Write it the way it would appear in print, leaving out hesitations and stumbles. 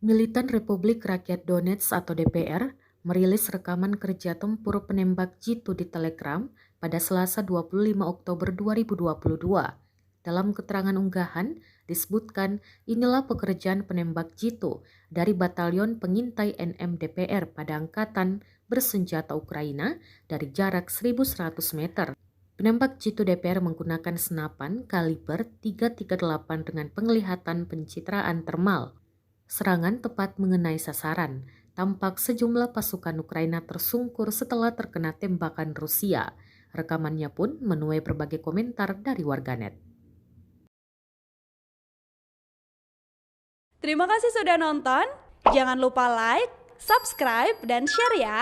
Militan Republik Rakyat Donetsk atau DPR merilis rekaman kerja tempur penembak jitu di Telegram pada Selasa 25 Oktober 2022. Dalam keterangan unggahan, disebutkan inilah pekerjaan penembak jitu dari Batalion Pengintai NM DPR pada Angkatan Bersenjata Ukraina dari jarak 1.100 meter. Penembak jitu DPR menggunakan senapan kaliber 338 dengan penglihatan pencitraan termal. Serangan tepat mengenai sasaran. Tampak sejumlah pasukan Ukraina tersungkur setelah terkena tembakan Rusia. Rekamannya pun menuai berbagai komentar dari warganet. Terima kasih sudah nonton. Jangan lupa like, subscribe, dan share ya.